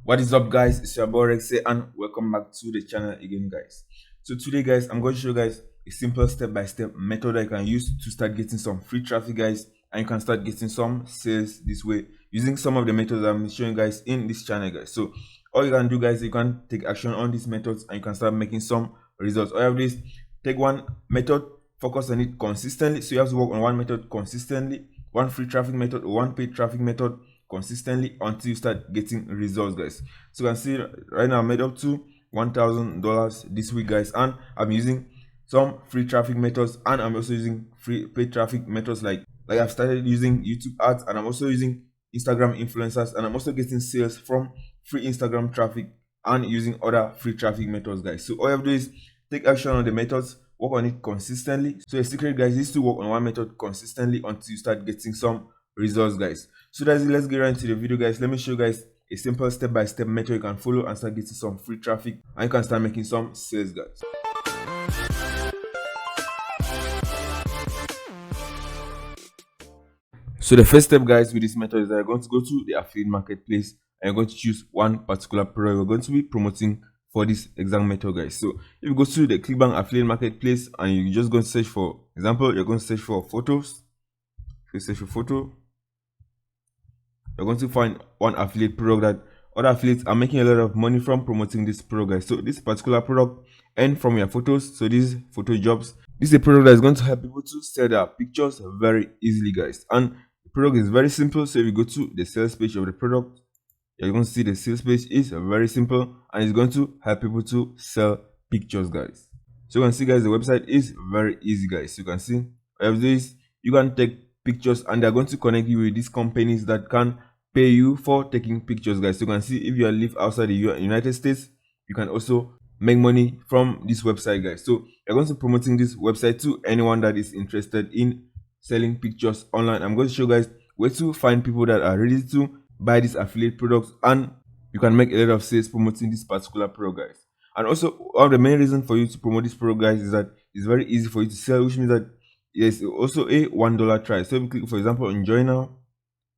What is up, guys? It's your boy Rex here, and welcome back to the channel again, guys. So today, guys, I'm going to show you guys a simple step-by-step method that you can use to start getting some free traffic, guys, and you can start getting some sales this way using some of the methods I'm showing you guys in this channel, guys. So all you can do, guys, you can take action on these methods and you can start making some results. All you have to do is take one method, focus on it consistently. So you have to work on one method consistently, one free traffic method or one paid traffic method consistently until you start getting results, guys. So you can see right now I made up to $1,000 this week, guys, and I'm using some free traffic methods and I'm also using free paid traffic methods like I've started using YouTube ads, and I'm also using Instagram influencers, and I'm also getting sales from free Instagram traffic and using other free traffic methods, guys. So all you have to do is take action on the methods, work on it consistently. So the secret, guys, is to work on one method consistently until you start getting some results, guys. So that's it. Let's get right into the video, guys. Let me show you guys a simple step-by-step method you can follow and start getting some free traffic and you can start making some sales, guys. So the first step, guys, with this method is that you're going to go to the affiliate marketplace and you're going to choose one particular product you're going to be promoting for this exact method, guys. So if you go to the Clickbank affiliate marketplace and you're just going to search for example, you're going to search for photos. If you search for photo, you're going to find one affiliate product that other affiliates are making a lot of money from promoting this product, guys. So this particular product and from your photos, so this photo jobs, this is a product that is going to help people to sell their pictures very easily, guys. And the product is very simple. So if you go to the sales page of the product, you're going to see the sales page is very simple and it's going to help people to sell pictures, guys. So you can see, guys, the website is very easy, guys. You can see all you have to do is you can take pictures and they're going to connect you with these companies that can pay you for taking pictures, guys. So you can see if you live outside the United States, you can also make money from this website, guys. So you're going to be promoting this website to anyone that is interested in selling pictures online. I'm going to show you guys where to find people that are ready to buy these affiliate products and you can make a lot of sales promoting this particular product, guys. And also, one of the main reasons for you to promote this product, guys, is that it's very easy for you to sell, which means that there's also a $1 try. So if you click, for example, on join now,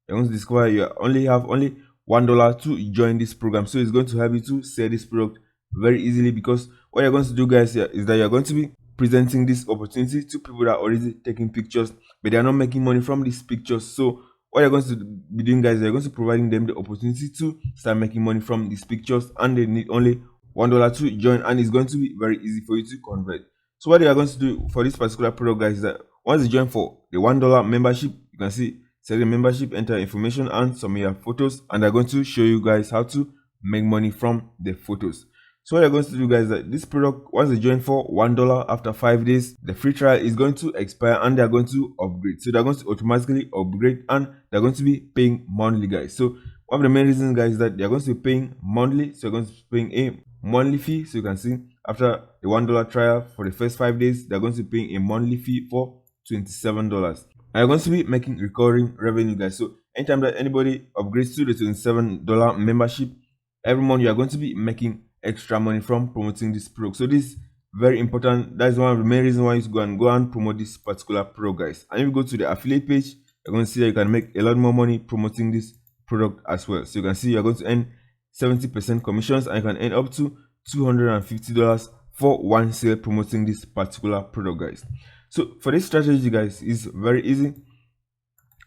you're going to discover you only have $1 to join this program. So it's going to help you to sell this product very easily, because what you're going to do, guys, here is that you're going to be presenting this opportunity to people that are already taking pictures, but they are not making money from these pictures. So what you're going to be doing, guys, you're going to be providing them the opportunity to start making money from these pictures, and they need only $1 to join, and it's going to be very easy for you to convert. So what you are going to do for this particular product, guys, is that once you join for the $1 membership, you can see select the membership, enter information and some of your photos, and they're going to show you guys how to make money from the photos. So what you're going to do, guys, is that this product, once you join for $1, after 5 days, the free trial is going to expire and they're going to upgrade. So they're going to automatically upgrade and they're going to be paying monthly, guys. So one of the main reasons, guys, is that they're going to be paying monthly. So you're going to be paying a monthly fee. So you can see after the $1 trial for the first 5 days, they're going to be paying a monthly fee for $27. And you're going to be making recurring revenue, guys. So anytime that anybody upgrades to the $27 membership, every month you are going to be making extra money from promoting this product. So this is very important. That's one of the main reasons why you go and promote this particular product, guys. And if you go to the affiliate page, you're going to see that you can make a lot more money promoting this product as well. So you can see you're going to earn 70% commissions and you can earn up to $250 for one sale promoting this particular product, guys. So for this strategy, guys, is very easy.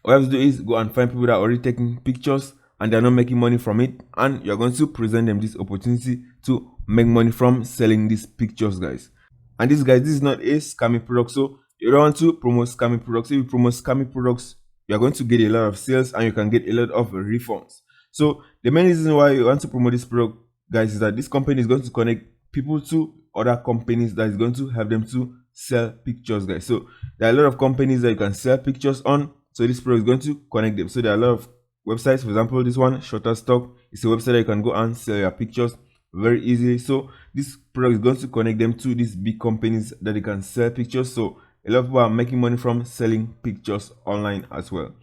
All you have to do is go and find people that are already taking pictures and they're not making money from it, and you're going to present them this opportunity to make money from selling these pictures, guys. And this, guys, this is not a scammy product, so you don't want to promote scammy products. If you promote scammy products, you're going to get a lot of sales and you can get a lot of refunds. So the main reason why you want to promote this product, guys, is that this company is going to connect people to other companies that is going to help them to sell pictures, guys. So there are a lot of companies that you can sell pictures on, so this product is going to connect them. So there are a lot of websites. For example, this one, Shutterstock, is a website that you can go and sell your pictures very easily. So this product is going to connect them to these big companies that they can sell pictures. So a lot of people are making money from selling pictures online as well.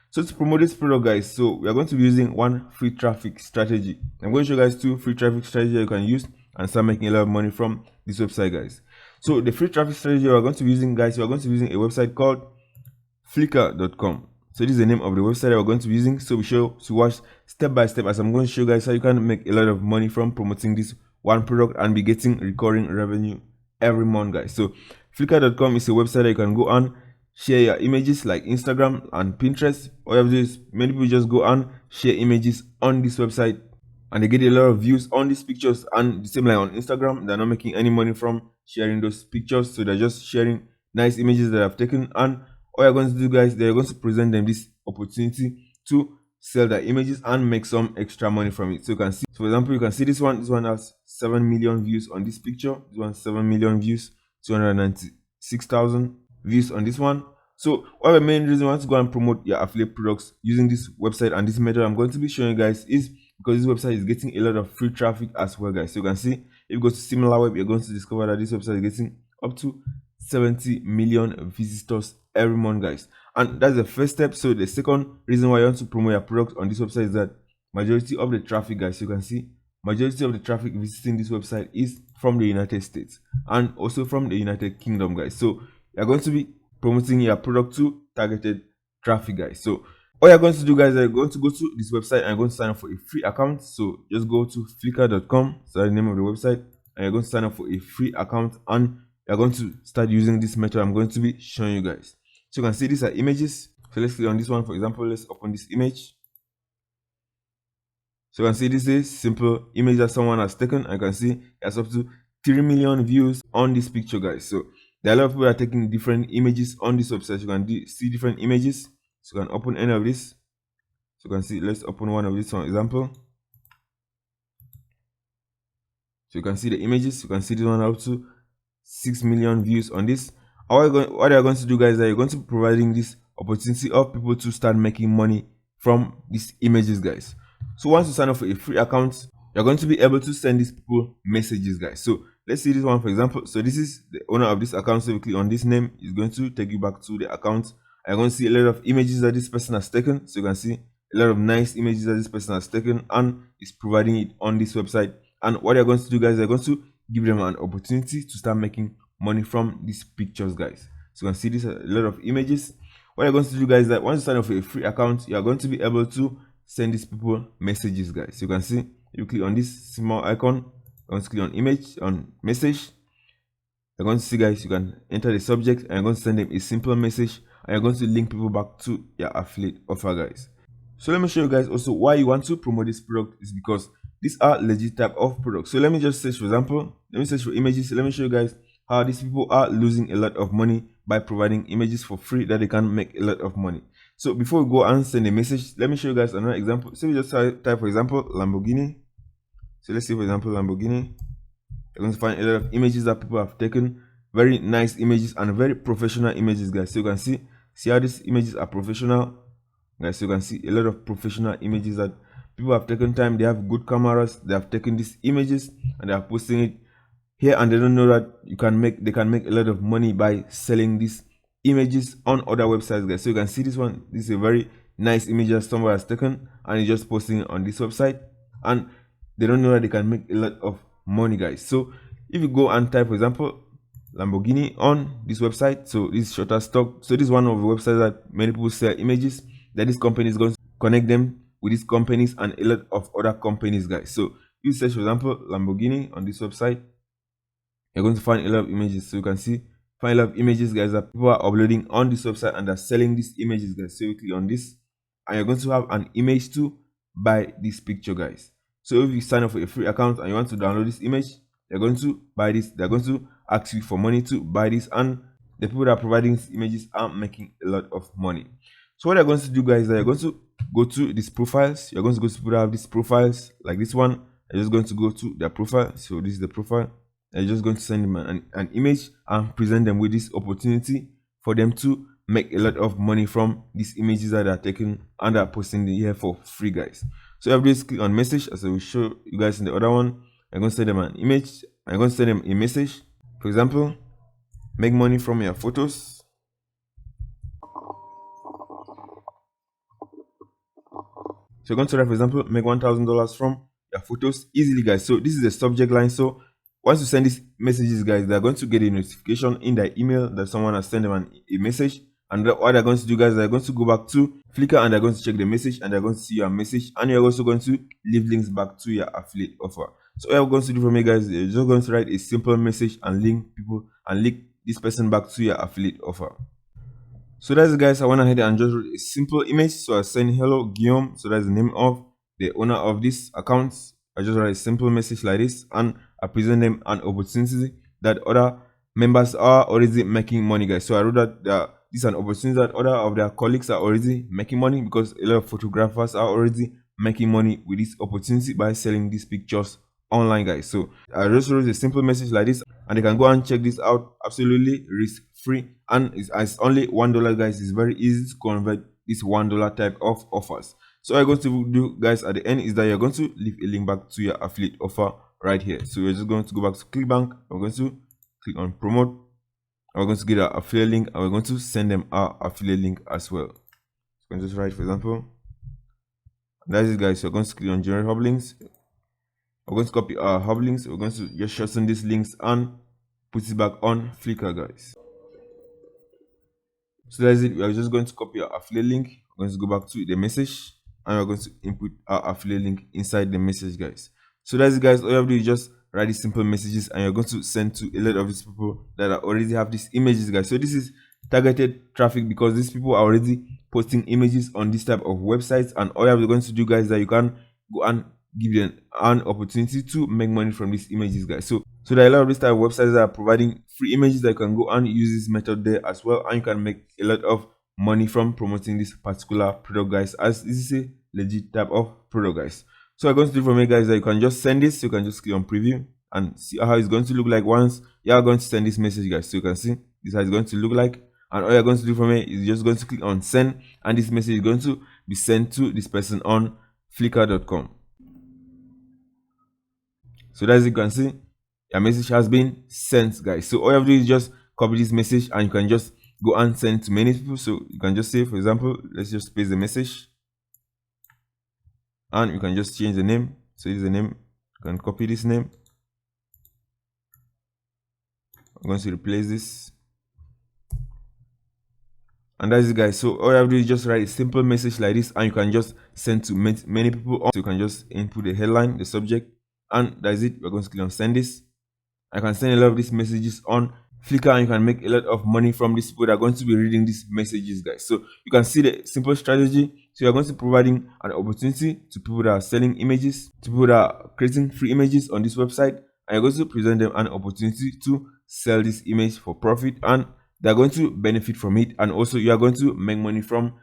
So to promote this product, guys, so we are going to be using one free traffic strategy. I'm going to show you guys two free traffic strategies you can use and start making a lot of money from this website, guys. So the free traffic strategy we are going to be using, guys, we are going to be using a website called Flickr.com. So this is the name of the website that we're going to be using. So be sure to watch step by step as I'm going to show you guys how you can make a lot of money from promoting this one product and be getting recurring revenue every month, guys. So Flickr.com is a website that you can go on, share your images like Instagram and Pinterest. All you have to do is many people just go and share images on this website and they get a lot of views on these pictures. And the same like on Instagram, they're not making any money from sharing those pictures, so they're just sharing nice images that I've taken. And all you're going to do, guys, they're going to present them this opportunity to sell their images and make some extra money from it. So you can see, for example, you can see this one has 7 million views on this picture. This one 7 million views, 296,000 views on this one. So one of the main reasons you want to go and promote your affiliate products using this website and this method I'm going to be showing you guys is because this website is getting a lot of free traffic as well, guys. So you can see if you go to SimilarWeb, you're going to discover that this website is getting up to 70 million visitors every month, guys. And that's the first step. So the second reason why you want to promote your product on this website is that majority of the traffic, guys, you can see majority of the traffic visiting this website is from the United States and also from the United Kingdom, guys. So you're going to be promoting your product to targeted traffic, guys. So all you're going to do, guys, are going to go to this website and you're going to sign up for a free account. So just go to flickr.com, so that's the name of the website, and you're going to sign up for a free account and you're going to start using this method I'm going to be showing you guys. So you can see these are images. So let's click on this one. For example, let's open this image. So you can see this is simple image that someone has taken. I can see it has up to 3 million views on this picture, guys. So there are a lot of people that are taking different images on this website. You can see different images. So you can open any of this. So you can see, let's open one of these for example. So you can see the images. You can see this one up to 6 million views on this. What you're going to do, guys, is you're going to be providing this opportunity of people to start making money from these images, guys. So once you sign up for a free account, you're going to be able to send these people messages, guys. So let's see this one, for example. So this is the owner of this account. So we click on this name, it's going to take you back to the account. You're going to see a lot of images that this person has taken. So you can see a lot of nice images that this person has taken and is providing it on this website. And what you're going to do, guys, you're going to give them an opportunity to start making money from these pictures, guys. So you can see this a lot of images. What you're going to do, guys, is that once you sign up for a free account, you're going to be able to send these people messages, guys. So you can see if you click on this small icon, you're going to click on image, on message. You're going to see, guys, you can enter the subject and you're going to send them a simple message and you're going to link people back to your affiliate offer, guys. So let me show you guys also why you want to promote this product is because these are legit type of products. So let me just search, for example, let me search for images. Let me show you guys how these people are losing a lot of money by providing images for free that they can make a lot of money. So before we go and send a message, let me show you guys another example. So we just type, for example, Lamborghini. So let's see, for example, Lamborghini. You're going to find a lot of images that people have taken, very nice images and very professional images, guys. So you can see how these images are professional, guys. So you can see a lot of professional images that people have taken time. They have good cameras. They have taken these images and they are posting it here, and they don't know that they can make a lot of money by selling these images on other websites, guys. So you can see this one. This is a very nice image that someone has taken and he's just posting it on this website, and they don't know that they can make a lot of money, guys. So if you go and type, for example, Lamborghini on this website, so this is Shutterstock. So this is one of the websites that many people sell images, that this company is going to connect them with these companies and a lot of other companies, guys. So you search, for example, Lamborghini on this website, you're going to find a lot of images. So you can see find a lot of images, guys, that people are uploading on this website and they're selling these images, guys. So you click on this and you're going to have an image to buy this picture, guys. So if you sign up for a free account and you want to download this image, they're going to buy this. They're going to ask you for money to buy this, and the people that are providing these images are making a lot of money. So what you're going to do, guys, is that you're going to go to these profiles. You're going to go to people that have these profiles like this one. You're just going to go to their profile. So this is the profile. And you're just going to send them an image and present them with this opportunity for them to make a lot of money from these images that are taken and are posting here for free, guys. So everybody just click on message, as I will show you guys in the other one. I'm going to send them an image. I'm going to send them a message. For example, make money from your photos. So you're going to write, for example, make $1,000 from your photos easily, guys. So this is the subject line. So once you send these messages, guys, they're going to get a notification in their email that someone has sent them a message, And what they're going to do, guys, they're going to go back to Flickr and they're going to check the message and they're going to see your message, and you're also going to leave links back to your affiliate offer. So what you're going to do for me, guys, you're just going to write a simple message and link this person back to your affiliate offer. So that's it, guys. I went ahead and just wrote a simple image. So I send hello Guillaume. So that's the name of the owner of this account. I just write a simple message like this and I present them an opportunity that other members are already making money, guys. So I wrote that this is an opportunity that other of their colleagues are already making money, because a lot of photographers are already making money with this opportunity by selling these pictures online, guys. So I just wrote a simple message like this and they can go and check this out absolutely risk free, and it's only $1, guys. It's very easy to convert this $1 type of offers. So what you're going to do, guys, at the end is that you're going to leave a link back to your affiliate offer right here. So we're just going to go back to Clickbank. We're going to click on promote. We're going to get our affiliate link and we're going to send them our affiliate link as well. So I'm going to just write, for example, that's it, guys. So we're going to click on generate hub links. We're going to copy our hub links. We're going to just shorten these links and put it back on Flickr, guys. So that's it. We're just going to copy our affiliate link. We're going to go back to the message and we're going to input our affiliate link inside the message, guys. So that's it, guys. All you have to do is just write these simple messages and you're going to send to a lot of these people that already have these images, guys. So this is targeted traffic because these people are already posting images on this type of websites, and all you're going to do, guys, is that you can go and give them an opportunity to make money from these images, guys. So there are a lot of these type of websites that are providing free images that you can go and use this method there as well, and you can make a lot of money from promoting this particular product, guys, as this is a legit type of product, guys. So I'm going to do for me, guys, that you can just send this. So you can just click on preview and see how it's going to look like once you are going to send this message, guys. So you can see this is how it's going to look like, and all you're going to do for me is just going to click on send, and this message is going to be sent to this person on flickr.com. So as you can see, your message has been sent, guys. So all you have to do is just copy this message and you can just go and send to many people. So you can just say, for example, let's just paste the message and you can just change the name. So this is the name. You can copy this name. I'm going to replace this, and that's it, guys. So all you have to do is just write a simple message like this and you can just send to many people. So you can just input the headline, the subject, and that's it. We're going to click on send this. I can send a lot of these messages on Flickr and you can make a lot of money from these people that are going to be reading these messages, guys. So you can see the simple strategy. So you're going to be providing an opportunity to people that are selling images, to people that are creating free images on this website, and you're going to present them an opportunity to sell this image for profit, and they're going to benefit from it, and also you are going to make money from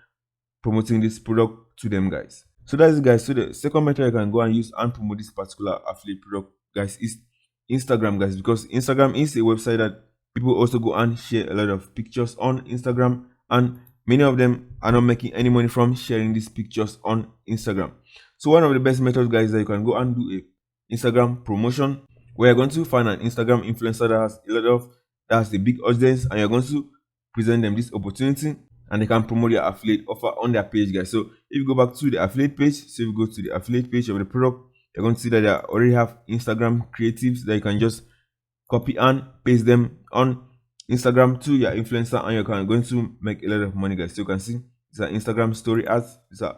promoting this product to them, guys. So that's it, guys. So the second method you can go and use and promote this particular affiliate product, guys, is Instagram, guys, because Instagram is a website that people also go and share a lot of pictures on Instagram, and many of them are not making any money from sharing these pictures on Instagram. So one of the best methods, guys, that you can go and do a Instagram promotion, where you're going to find an Instagram influencer that has a big audience, and you're going to present them this opportunity and they can promote your affiliate offer on their page, guys. So if you go back to the affiliate page, so if you go to the affiliate page of the product, you're going to see that they already have Instagram creatives that you can just copy and paste them on Instagram to your influencer, and you're going to make a lot of money, guys. So you can see it's an Instagram story ads. These are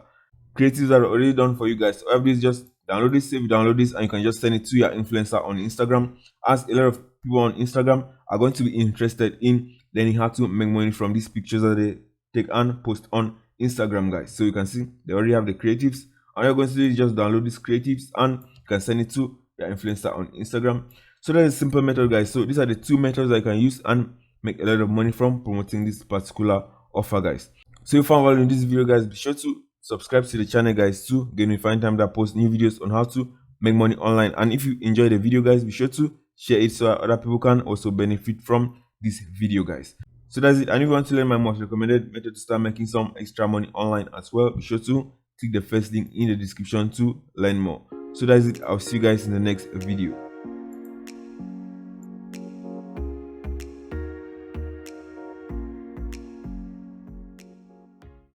creatives that are already done for you, guys. So everybody just download this, save, download this, and you can just send it to your influencer on Instagram, as a lot of people on Instagram are going to be interested in learning how to make money from these pictures that they take and post on Instagram, guys. So you can see they already have the creatives, and you're going to do is just download these creatives and you can send it to your influencer on Instagram. So that's a simple method, guys. So these are the two methods that you can use and make a lot of money from promoting this particular offer, guys. So if you found value in this video, guys, be sure to subscribe to the channel, guys, to get notified time that I post new videos on how to make money online. And if you enjoy the video, guys, be sure to share it so other people can also benefit from this video, guys. So that's it. And if you want to learn my most recommended method to start making some extra money online as well, be sure to click the first link in the description to learn more. So that's it. I'll see you guys in the next video.